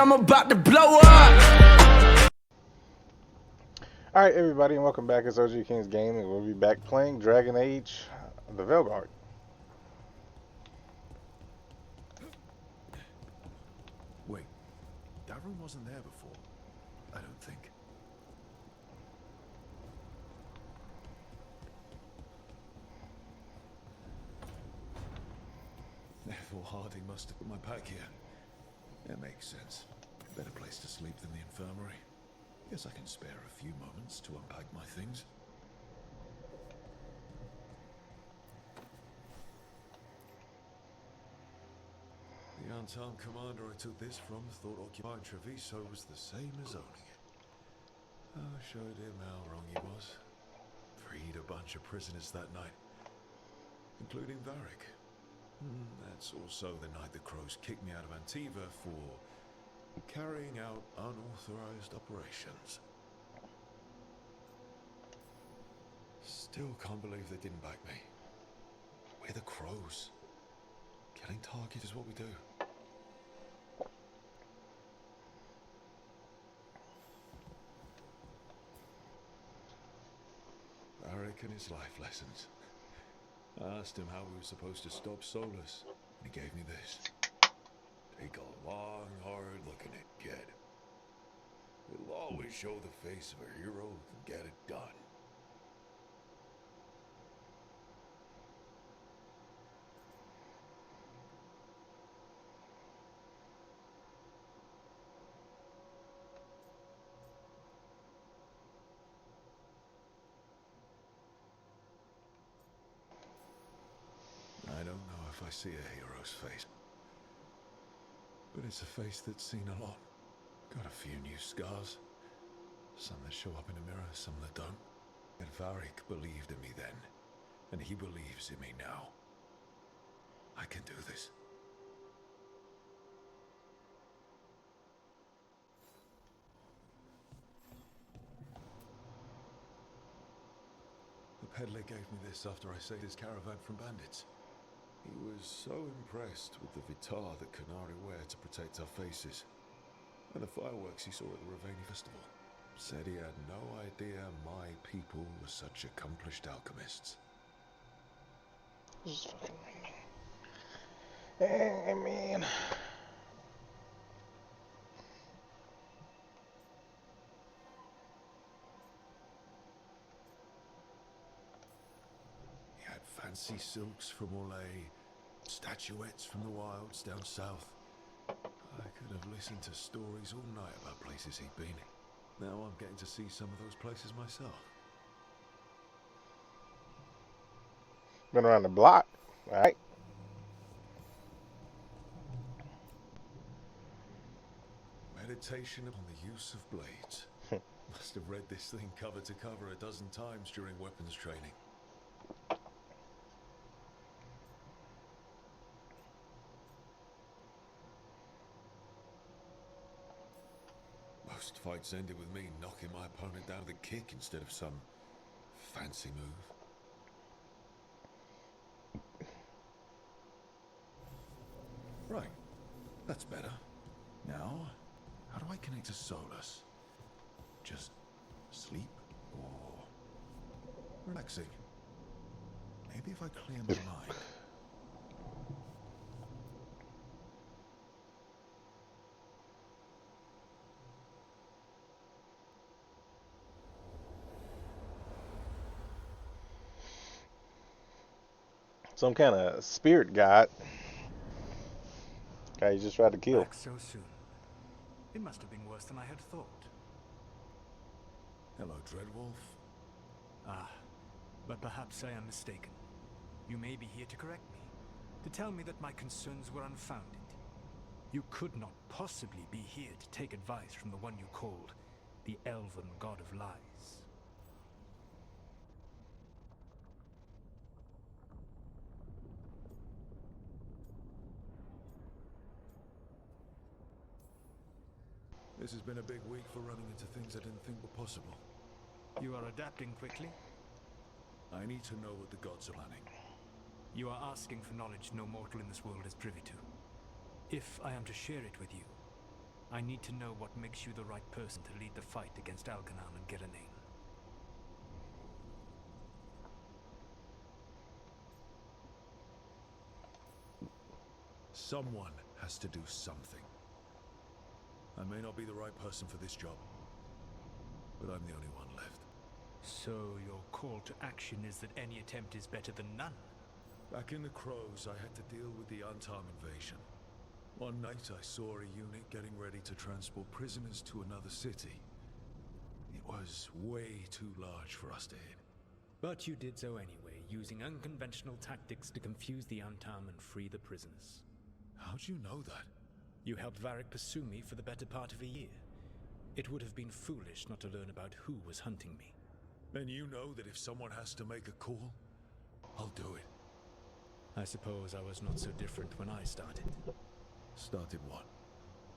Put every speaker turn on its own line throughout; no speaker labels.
I'm about to blow up.
Alright everybody, and welcome back. It's OG Kings Gaming. We'll be back playing Dragon Age, the Veilguard.
Wait, that room wasn't there before, I don't think. Therefore Harding must have put my pack here. That makes sense. Better place to sleep than the infirmary. Guess I can spare a few moments to unpack my things. The unarmed commander I took this from thought occupying Treviso was the same as owning it. I showed him how wrong he was. Freed a bunch of prisoners that night, including Varric. That's also the night the Crows kicked me out of Antiva for carrying out unauthorized operations. Still can't believe they didn't back me. We're the Crows. Killing targets is what we do. Varric and his life lessons. I asked him how we were supposed to stop Solus, and he gave me this. Take a long, hard look at it, kid. It'll always show the face of a hero and get it done. I don't know if I see a hero's face, but it's a face that's seen a lot. Got a few new scars. Some that show up in a mirror, some that don't. And Varric believed in me then, and he believes in me now. I can do this. The peddler gave me this after I saved his caravan from bandits. He was so impressed with the vitar that Canari wear to protect our faces, and the fireworks he saw at the Ravani festival. Said he had no idea my people were such accomplished alchemists.
This is fucking ringing. Hey man.
He had fancy silks from Orlais, statuettes from the wilds down south. I could have listened to stories all night about places he'd been. Now I'm getting to see some of those places myself.
Been around the block, alright?
Meditation on the use of blades. Must have read this thing cover to cover a dozen times during weapons training. Most fights ended with me knocking my opponent down with a kick instead of some fancy move. Right, that's better. Now, how do I connect to Solus? Just sleep or relaxing? Maybe if I clear my mind.
Some kind of spirit god. Guy you just tried to kill.
Back so soon. It must have been worse than I had thought.
Hello, Dreadwolf.
Ah, but perhaps I am mistaken. You may be here to correct me, to tell me that my concerns were unfounded. You could not possibly be here to take advice from the one you called the Elven God of Lies.
This has been a big week for running into things I didn't think were possible.
You are adapting quickly?
I need to know what the gods are planning.
You are asking for knowledge no mortal in this world is privy to. If I am to share it with you, I need to know what makes you the right person to lead the fight against Algernon and Gillenane.
Someone has to do something. I may not be the right person for this job, but I'm the only one left.
So your call to action is that any attempt is better than none?
Back in the Crows, I had to deal with the Antarm invasion. One night I saw a unit getting ready to transport prisoners to another city. It was way too large for us to hit.
But you did so anyway, using unconventional tactics to confuse the Antarm and free the prisoners.
How'd you know that?
You helped Varric pursue me for the better part of a year. It would have been foolish not to learn about who was hunting me.
Then you know that if someone has to make a call, I'll do it.
I suppose I was not so different when I started.
Started what?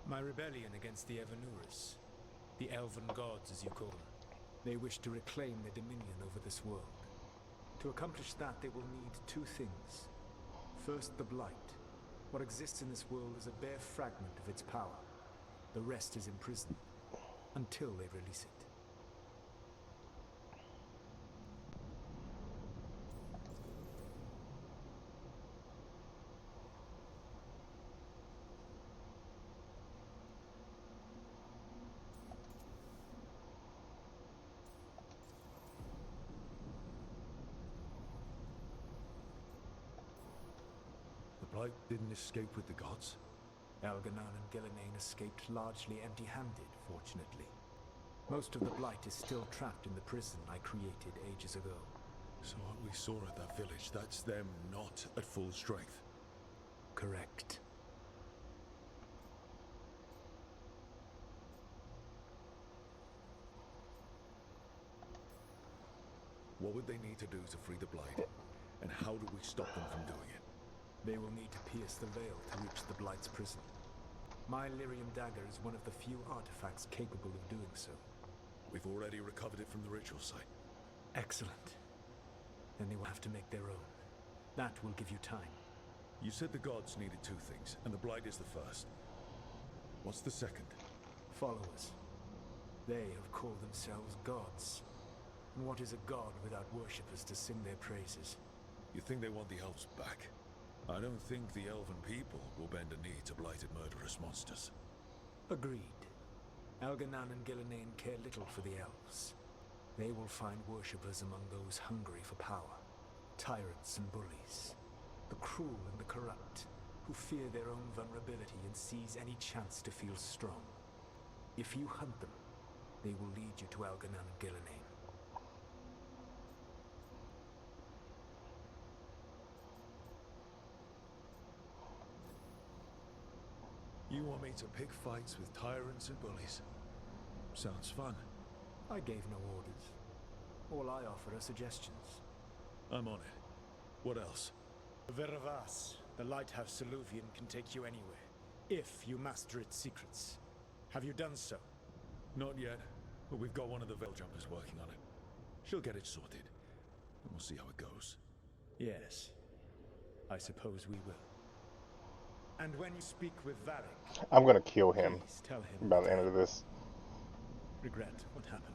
My rebellion against the Evanurus. The Elven Gods, as you call them. They wish to reclaim their dominion over this world. To accomplish that, they will need two things. First, the Blight. What exists in this world is a bare fragment of its power. The rest is imprisoned, until they release it.
The Blight didn't escape with the gods?
Algernon and Gillenane escaped largely empty-handed, fortunately. Most of the Blight is still trapped in the prison I created ages ago.
So what we saw at that village, that's them not at full strength?
Correct.
What would they need to do to free the Blight? And how do we stop them from doing it?
They will need to pierce the veil to reach the Blight's prison. My Lyrium dagger is one of the few artifacts capable of doing so.
We've already recovered it from the ritual site.
Excellent. Then they will have to make their own. That will give you time.
You said the gods needed two things, and the Blight is the first. What's the second?
Followers. They have called themselves gods. And what is a god without worshippers to sing their praises?
You think they want the elves back? I don't think the elven people will bend a knee to blighted murderous monsters.
Agreed. Algernon and Gillenane care little for the elves. They will find worshippers among those hungry for power. Tyrants and bullies. The cruel and the corrupt, who fear their own vulnerability and seize any chance to feel strong. If you hunt them, they will lead you to Algernon and Gillenane.
You want me to pick fights with tyrants and bullies? Sounds fun.
I gave no orders. All I offer are suggestions.
I'm on it. What else?
Veravas, the lighthouse Soluvian, can take you anywhere, if you master its secrets. Have you done so?
Not yet, but we've got one of the Veil Jumpers working on it. She'll get it sorted, and we'll see how it goes.
Yes, I suppose we will. And when you speak with Varric,
I'm gonna kill him
please tell him
by the
that
end
I
of this.
regret what happened.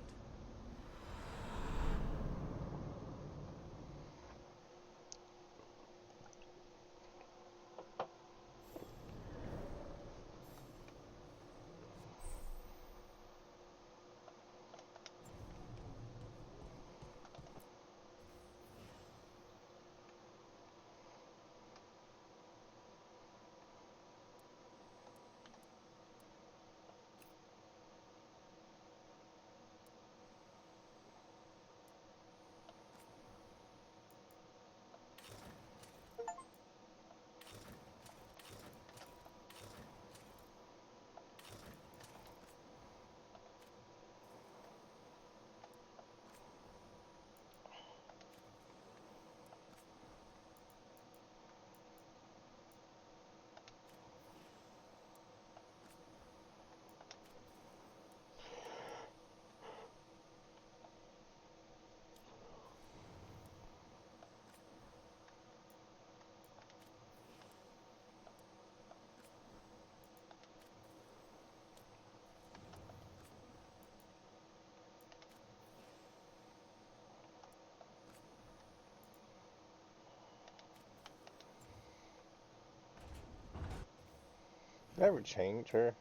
Never change her.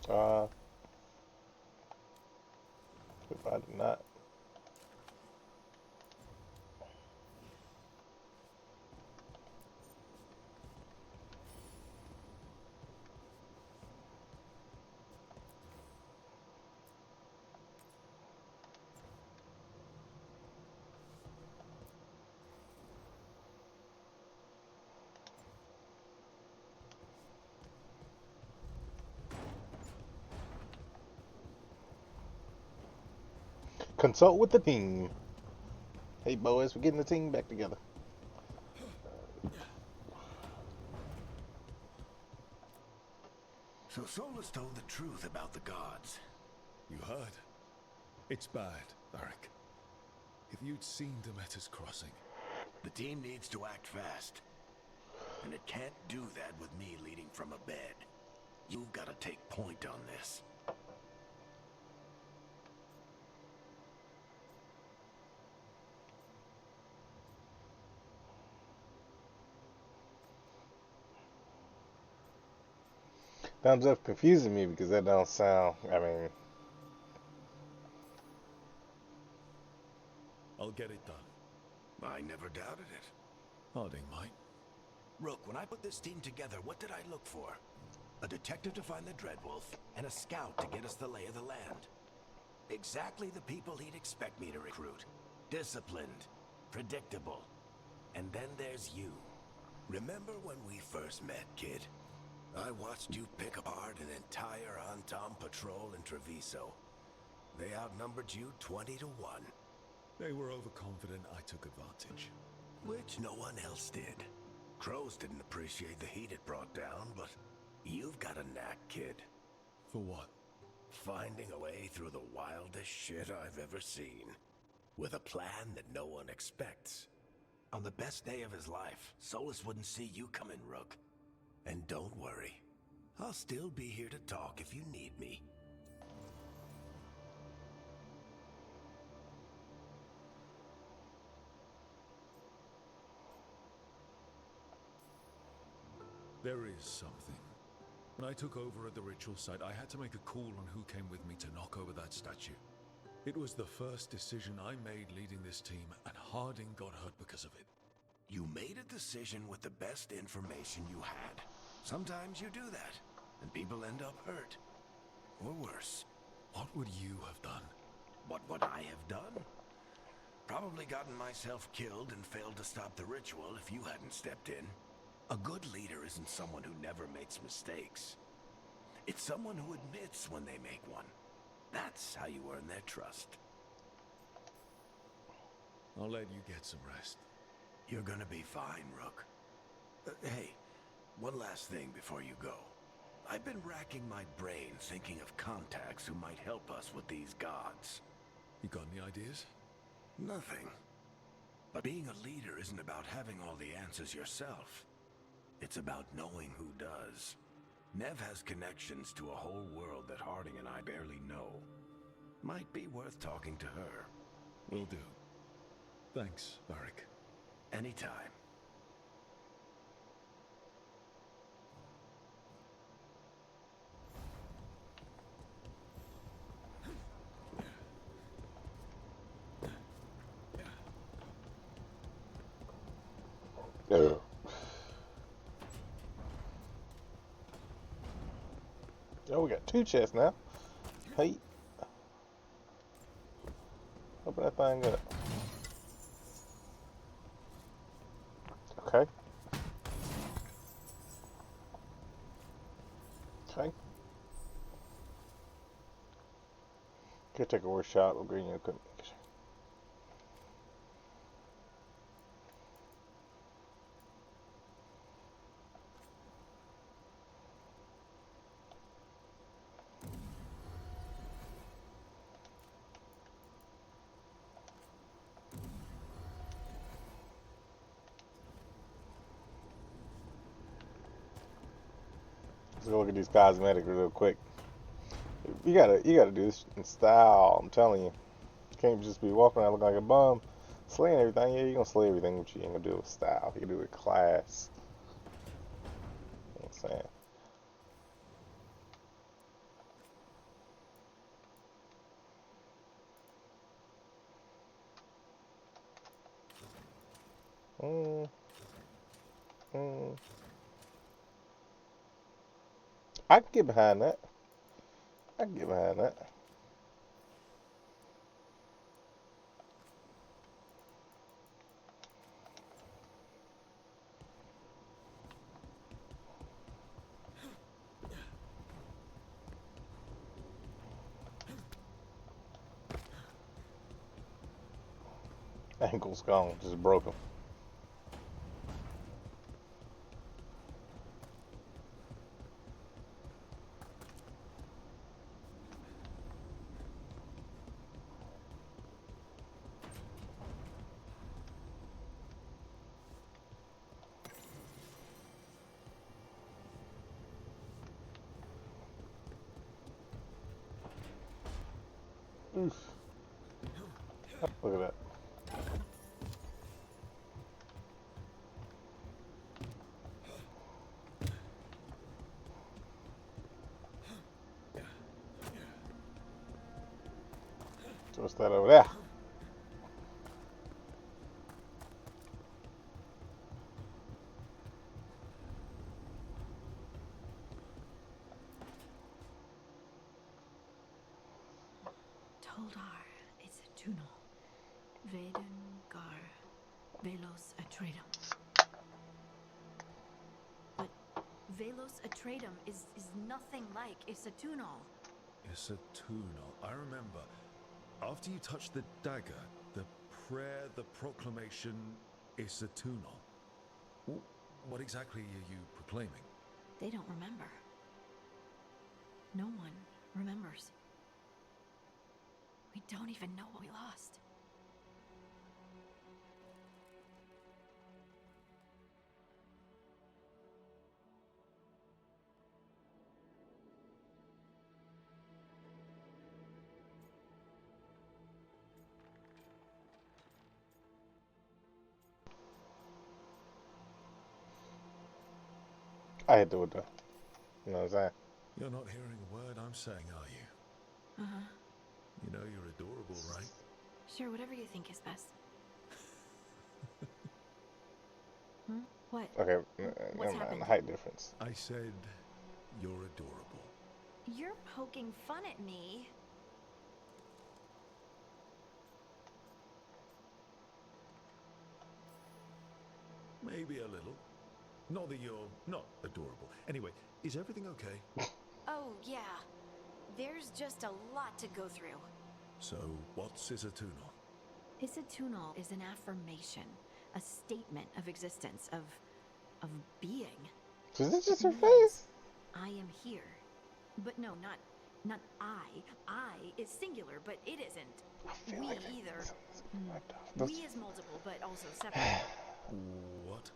Uh, if I did not. Consult with the team. Hey boys, we're getting the team back together.
So Solus told the truth about the gods.
You heard? It's bad, Varric. If you'd seen Demeter's crossing.
The team needs to act fast. And it can't do that with me leading from a bed. You've got to take point on this.
Thumbs up confusing me because that don't sound, I mean,
I'll get it done.
I never doubted it.
Harding might.
Rook, when I put this team together, what did I look for? A detective to find the Dreadwolf, and a scout to get us the lay of the land. Exactly the people he'd expect me to recruit. Disciplined, predictable. And then there's you. Remember when we first met, kid? I watched you pick apart an entire Antom patrol in Treviso. They outnumbered you 20 to 1.
They were overconfident, I took advantage.
Which no one else did. Crows didn't appreciate the heat it brought down, but you've got a knack, kid.
For what?
Finding a way through the wildest shit I've ever seen. With a plan that no one expects. On the best day of his life, Solus wouldn't see you coming, Rook. And don't worry. I'll still be here to talk if you need me.
There is something. When I took over at the ritual site, I had to make a call on who came with me to knock over that statue. It was the first decision I made leading this team, and Harding got hurt because of it.
You made a decision with the best information you had. Sometimes you do that, and people end up hurt. Or worse.
What would you have done?
What would I have done? Probably gotten myself killed and failed to stop the ritual if you hadn't stepped in. A good leader isn't someone who never makes mistakes. It's someone who admits when they make one. That's how you earn their trust.
I'll let you get some rest.
You're gonna be fine, Rook. Hey, one last thing before you go. I've been racking my brain thinking of contacts who might help us with these gods.
You got any ideas?
Nothing. But being a leader isn't about having all the answers yourself. It's about knowing who does. Nev has connections to a whole world that Harding and I barely know. Might be worth talking to her.
Will do. Thanks, Varric.
Anytime.
oh. Oh, we got 2 chests now. Hey. Open that thing up. Okay. Okay. Could take a workshop with green equipment. Let's go look at these cosmetics real quick. You gotta do this in style. I'm telling you. You can't just be walking around looking like a bum, slaying everything. Yeah, you gonna slay everything, but you ain't gonna do it with style. You can do it with class. You know what I'm saying? Mm, mm. I can get behind that. I can get behind that. Ankle's gone, just broke him. Oof. Look at that. So what's that over there?
Toldar, it's a tunnel. Veilguard, Velos Atreidim. But Velos Atreidim is nothing like Isatunal.
Isatunal. I remember. After you touched the dagger, the prayer, the proclamation, Isatunal. What exactly are you proclaiming?
They don't remember. No one remembers. We don't even know what we lost.
I hit with the, you know what I'm saying?
You're not hearing a word I'm saying, are you?
Uh-huh.
You know you're adorable, right?
Sure, whatever you think is best. What?
Okay,
What's
never mind.
happened?
The height difference.
I said you're adorable.
You're poking fun at me.
Maybe a little. Not that you're not adorable. Anyway, is everything okay?
Oh, yeah. There's just a lot to go through.
So, what's Isatunal?
Isatunal is an affirmation, a statement of existence, of being.
Is this just her face?
I am here. But no, not I. I is singular, but it isn't.
I feel
We
like
either.
Those-
We is multiple, but also separate.
What?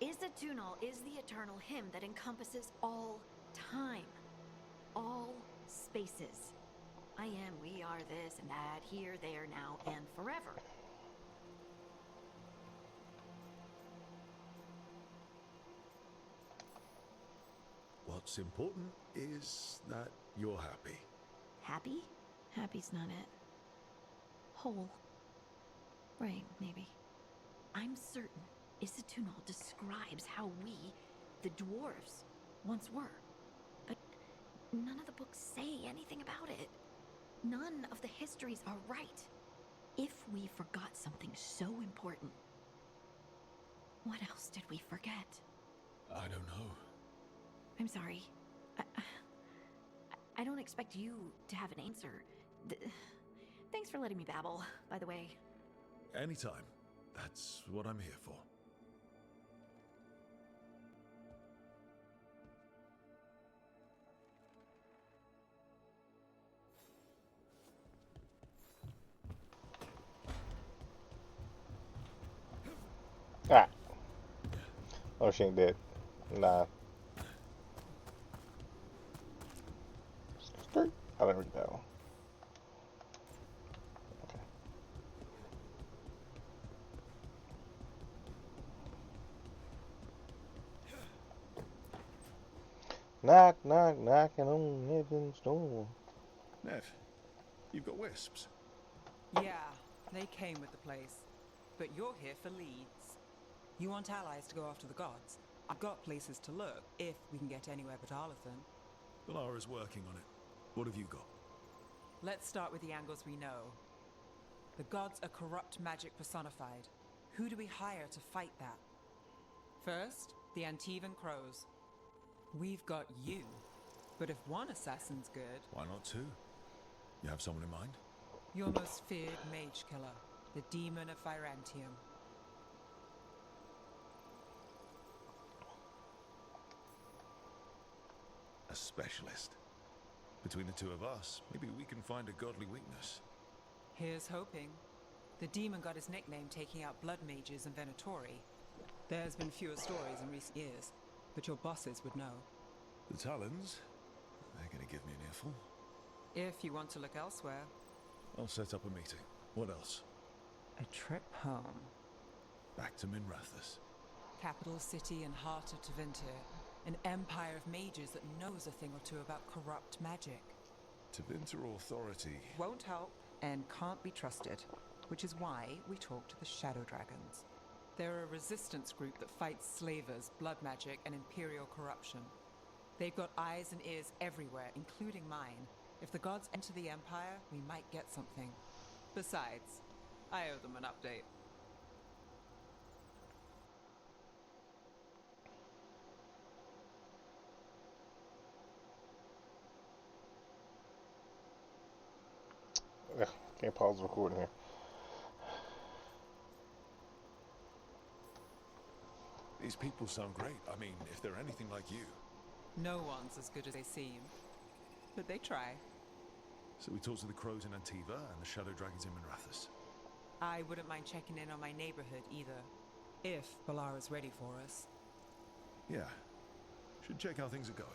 Isatunal is the eternal hymn that encompasses all time, all spaces. I am, we are, this and that, here, there, now, and forever.
What's important is that you're happy.
Happy? Happy's not it. Whole. Right, maybe. I'm certain Isatunal describes how we, the dwarves, once were. But none of the books say anything about it. None of the histories are right. If we forgot something so important, what else did we forget?
I don't know.
I'm sorry. I don't expect you to have an answer. Thanks for letting me babble, by the way.
Anytime. That's what I'm here for.
Ah. Oh, she ain't dead. Nah. Skirt. I didn't read that one. Okay. Knock, knock, knocking on heaven's door.
Nev, you've got wisps.
Yeah, they came with the place. but you're here for leads. You want allies to go after the gods? I've got places to look, if we can get anywhere but Arlathan.
Valara's working on it. What have you got?
Let's start with the angles we know. The gods are corrupt magic personified. Who do we hire to fight that? First, the Antivan Crows. We've got you. But if one assassin's good,
Why not two? You have someone in mind?
your most feared mage killer, the Demon of Fyrantium.
A specialist. Between the two of us, maybe we can find a godly weakness.
Here's hoping. The demon got his nickname taking out blood mages and Venatori. There's been fewer stories in recent years, but your bosses would know.
The Talons? They're gonna give me an earful.
If you want to look elsewhere,
I'll set up a meeting. What else?
a trip home.
Back to Minrathous.
Capital city and heart of Tevinter. An empire of mages that knows a thing or two about corrupt magic.
Tevinter Authority.
Won't help and can't be trusted, which is why we talk to the Shadow Dragons. They're a resistance group that fights slavers, blood magic, and imperial corruption. They've got eyes and ears everywhere, including mine. If the gods enter the Empire, we might get something. Besides, I owe them an update.
Ugh, can't pause the recording here.
These people sound great. I mean, if they're anything like you.
No one's as good as they seem. But they try.
So we talk to the Crows in Antiva and the Shadow Dragons in Minrathous.
I wouldn't mind checking in on my neighborhood either. If Valara's ready for us.
Yeah. Should check how things are going.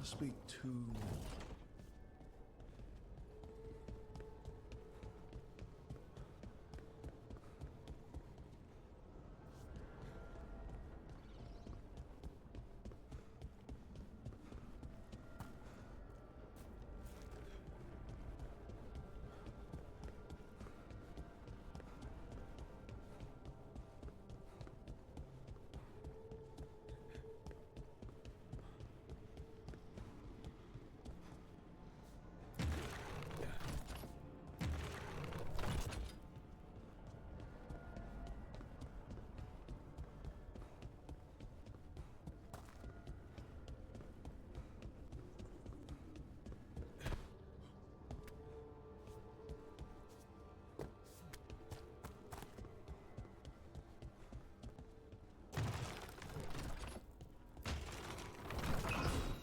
Must be two more.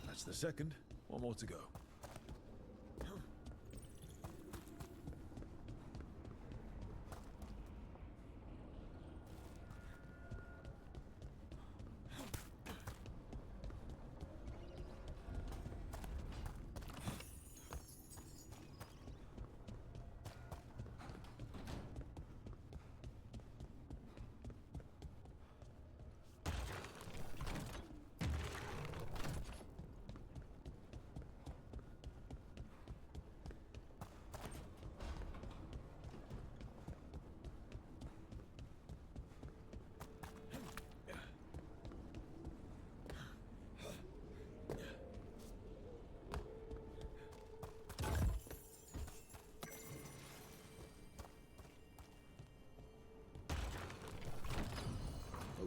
That's the second. One more to go.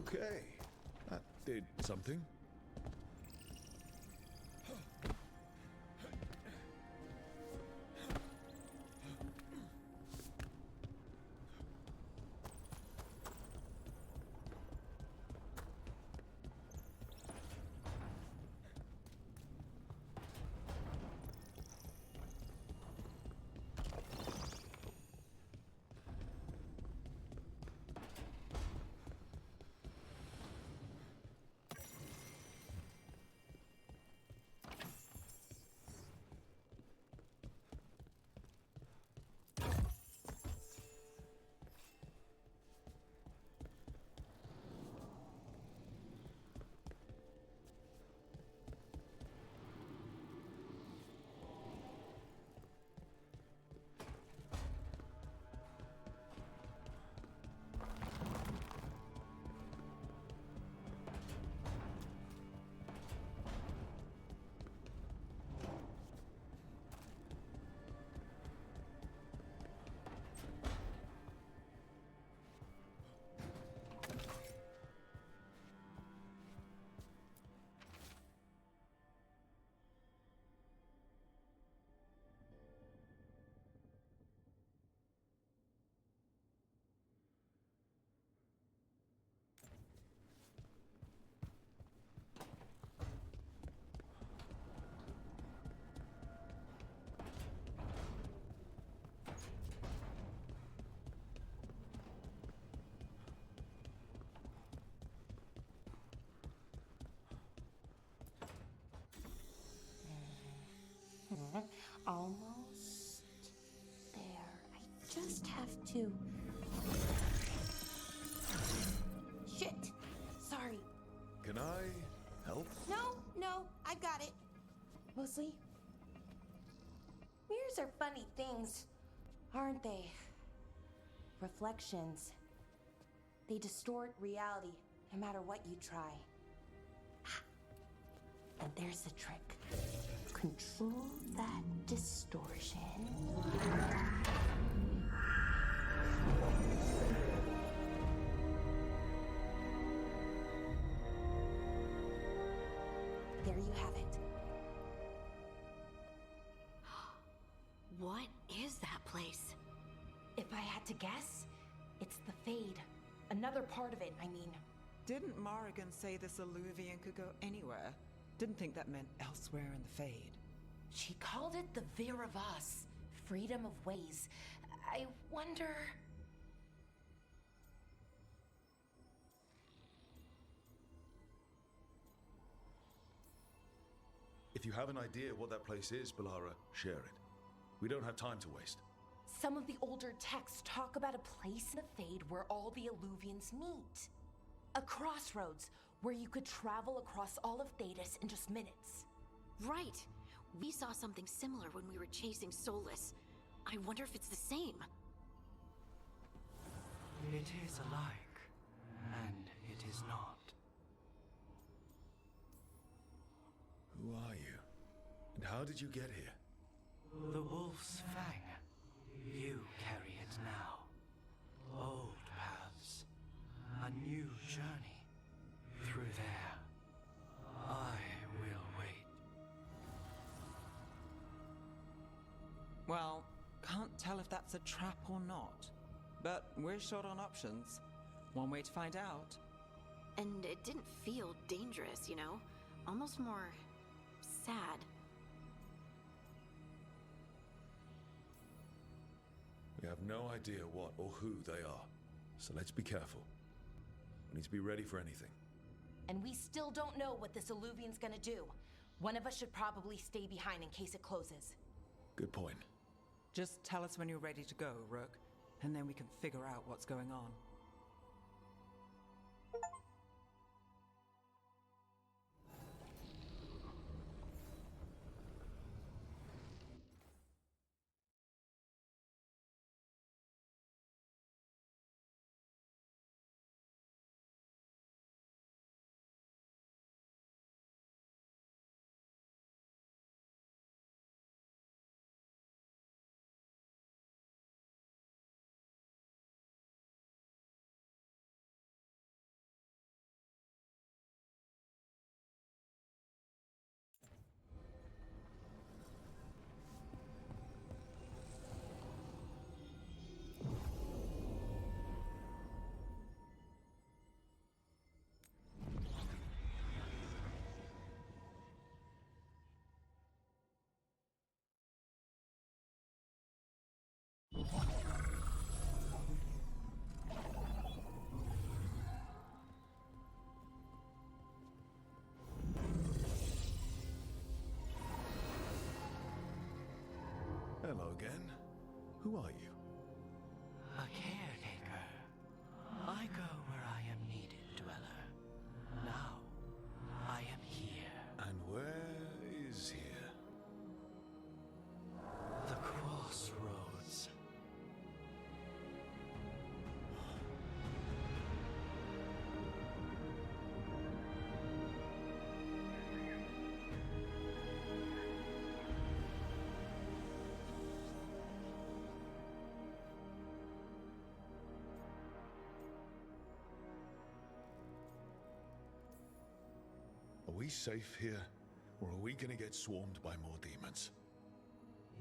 Okay, that did something.
Almost there. I just have to. Shit! Sorry.
Can I help?
No, I've got it. Mostly, mirrors are funny things, aren't they? Reflections. They distort reality, no matter what you try. And there's the trick. Control that distortion. There you have it.
What is that place?
If I had to guess, it's the Fade. Another part of it, I mean.
Didn't Morrigan say this Illuvian could go anywhere? Didn't think that meant elsewhere in the Fade.
She called it the Vir of Us, freedom of ways. I wonder...
If you have an idea what that place is, Balara, share it. We don't have time to waste.
Some of the older texts talk about a place in the Fade where all the Illuvians meet. A crossroads where you could travel across all of Thedas in just minutes.
Right. We saw something similar when we were chasing Solus. I wonder if it's the same.
It is alike, and it is not.
Who are you? And how did you get here?
The Wolf's Fang. You carry it now. Old paths. A new journey. Through there. I will wait.
Well, can't tell if that's a trap or not. But we're short on options. One way to find out.
And it didn't feel dangerous, you know? Almost more sad.
We have no idea what or who they are, so let's be careful. We need to be ready for anything.
And we still don't know what this Illuvian's gonna do. One of us should probably stay behind in case it closes.
Good point.
Just tell us when you're ready to go, Rook, and then we can figure out what's going on.
Hello again. Who are you?
A caretaker. I go where I am needed, Dweller. Now, I am here.
And where is here?
The crossroads.
Are we safe here, or are we gonna get swarmed by more demons?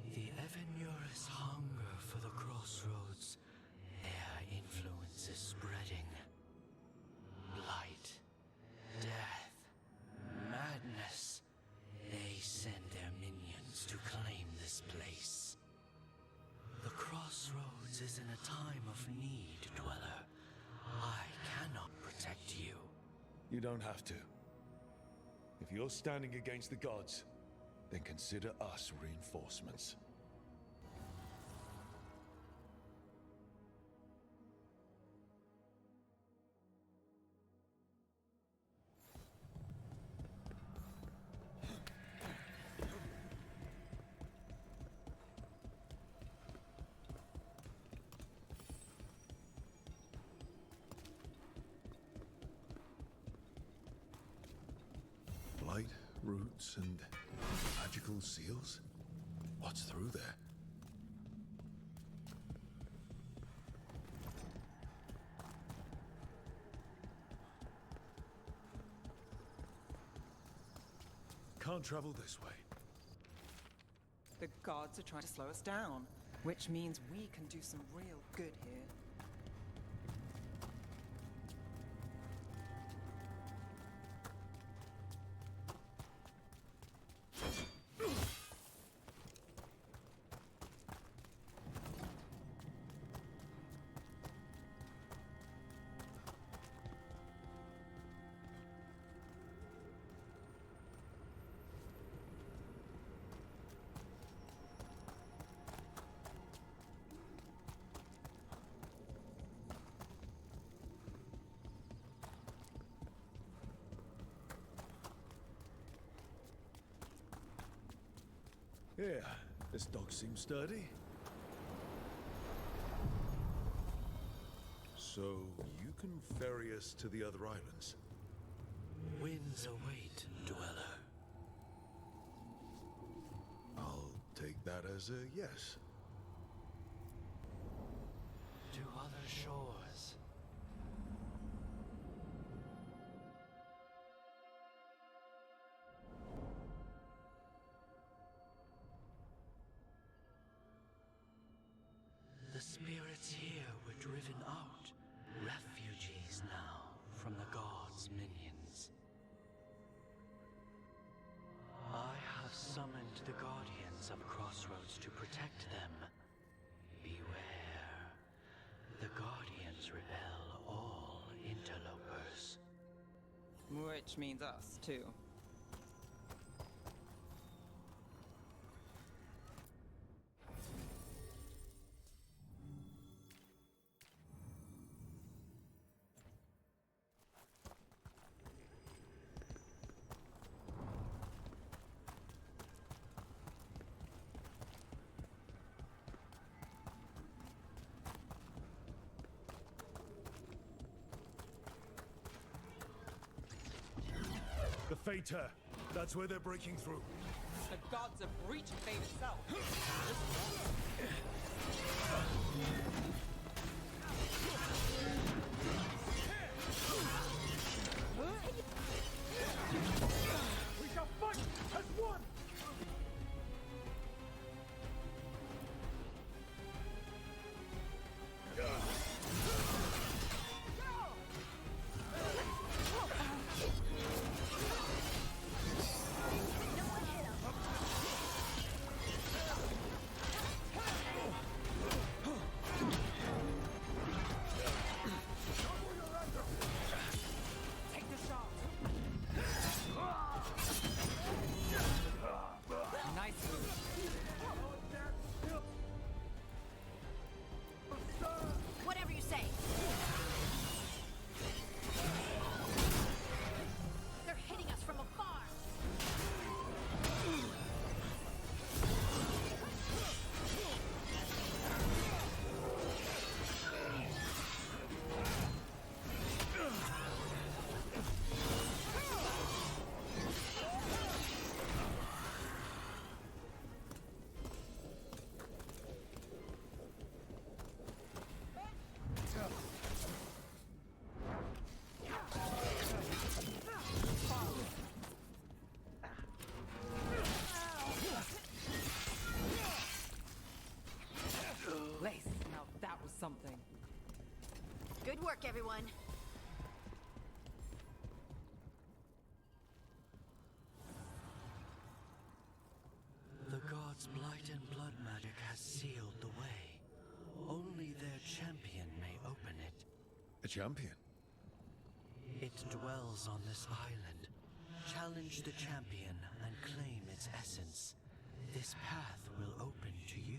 The Evanurus hunger for the crossroads. Their influence is spreading. Blight, death, madness. They send their minions to claim this place. The crossroads is in a time of need, Dweller. I cannot protect you.
You don't have to. If you're standing against the gods, then consider us reinforcements. Blight, roots, and magical seals? What's through there? Can't travel this way.
The gods are trying to slow us down, which means we can do some real good here.
Yeah, this dog seems sturdy. So, you can ferry us to the other islands?
Winds await, dweller.
I'll take that as a yes.
To other shores. The spirits here were driven out, refugees now from the gods' minions. I have summoned the guardians of Crossroads to protect them. Beware. The guardians repel all interlopers.
Which means us, too.
The Fater. That's where they're breaking through.
The gods have breached fate itself.
We shall fight as one!
Take the shot. Nice move.
Whatever you say. They're hitting us from afar.
Lace. Now that was something.
Good work, everyone.
The gods' blight and blood magic has sealed the way. Only their champion may open it.
A champion?
It dwells on this island. Challenge the champion and claim its essence. This path will open to you.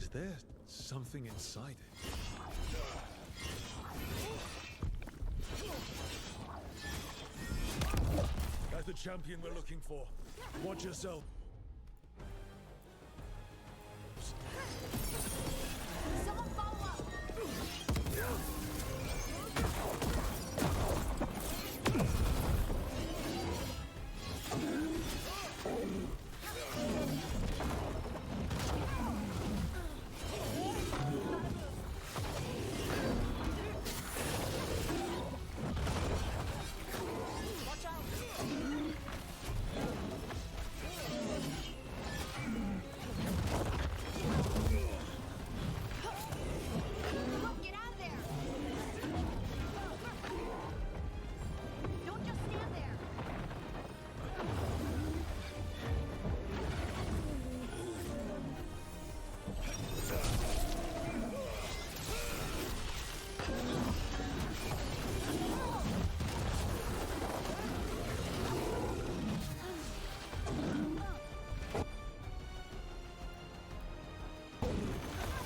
Is there something inside it? That's the champion we're looking for. Watch yourself.
Someone follow up.
Watch out!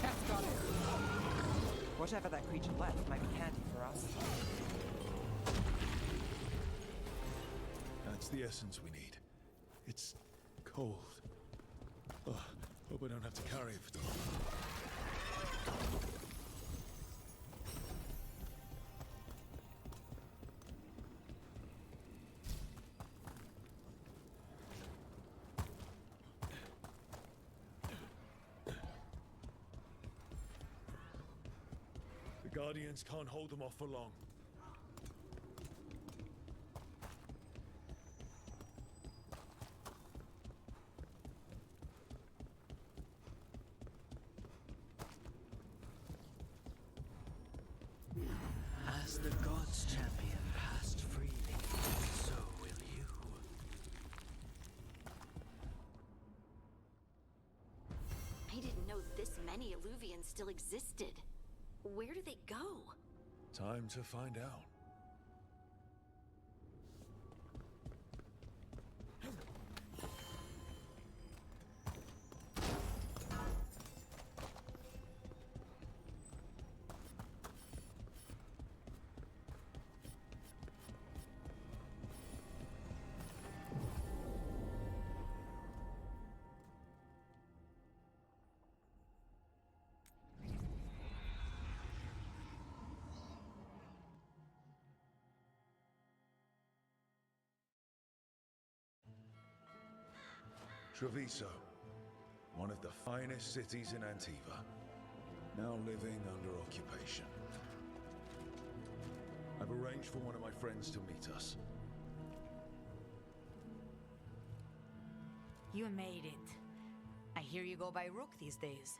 That's got it. Whatever that creature left might be handy for us.
That's the essence we need. It's cold. Oh, hope I don't have to carry it for too long. The Guardians can't hold them off for long.
As the gods' champion passed freely, so will you.
I didn't know this many Illuvians still existed. Where do they go?
Time to find out. Treviso, one of the finest cities in Antiva, now living under occupation. I've arranged for one of my friends to meet us.
You made it. I hear you go by Rook these days.